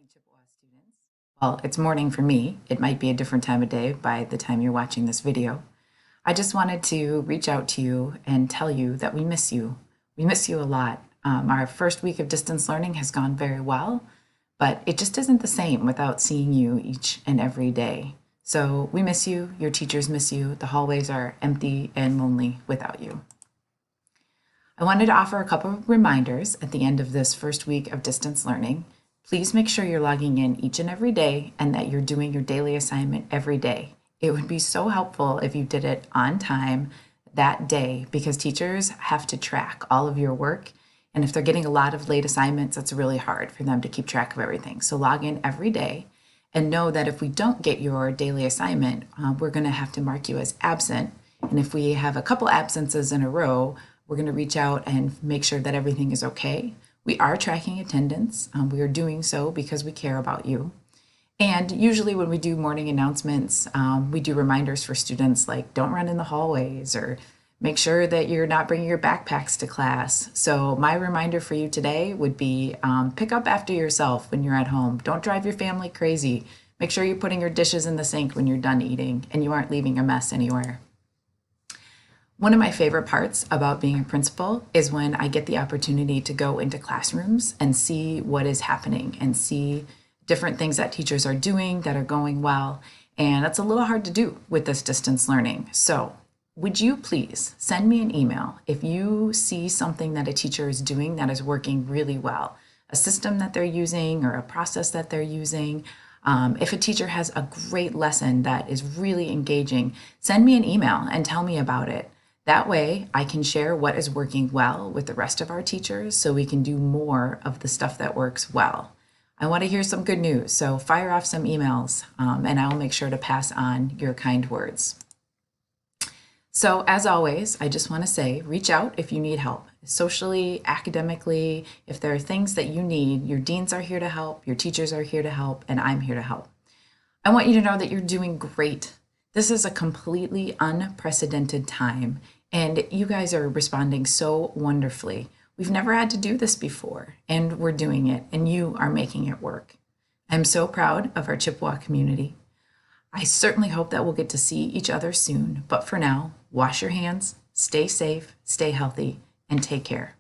Chippewa students. Well, it's morning for me. It might be a different time of day by the time you're watching this video. I just wanted to reach out to you and tell you that we miss you. We miss you a lot. Our first week of distance learning has gone very well, but it just isn't the same without seeing you each and every day. So we miss you, your teachers miss you, the hallways are empty and lonely without you. I wanted to offer a couple of reminders at the end of this first week of distance learning. Please make sure you're logging in each and every day and that you're doing your daily assignment every day. It would be so helpful if you did it on time that day because teachers have to track all of your work. And if they're getting a lot of late assignments, it's really hard for them to keep track of everything. So log in every day and know that if we don't get your daily assignment, we're going to have to mark you as absent. And if we have a couple absences in a row, we're going to reach out and make sure that everything is okay. We are tracking attendance. We are doing so because we care about you. And usually when we do morning announcements, we do reminders for students like don't run in the hallways or make sure that you're not bringing your backpacks to class. So my reminder for you today would be pick up after yourself when you're at home. Don't drive your family crazy. Make sure you're putting your dishes in the sink when you're done eating and you aren't leaving a mess anywhere. One of my favorite parts about being a principal is when I get the opportunity to go into classrooms and see what is happening and see different things that teachers are doing that are going well. And that's a little hard to do with this distance learning. So would you please send me an email if you see something that a teacher is doing that is working really well, a system that they're using or a process that they're using. If a teacher has a great lesson that is really engaging, send me an email and tell me about it. That way I can share what is working well with the rest of our teachers so we can do more of the stuff that works well. I want to hear some good news, so fire off some emails and I'll make sure to pass on your kind words. So as always, I just want to say, reach out if you need help, socially, academically. If there are things that you need, your deans are here to help, your teachers are here to help, and I'm here to help. I want you to know that you're doing great. This is a completely unprecedented time, and you guys are responding so wonderfully. We've never had to do this before, and we're doing it, and you are making it work. I'm so proud of our Chippewa community. I certainly hope that we'll get to see each other soon, but for now, wash your hands, stay safe, stay healthy, and take care.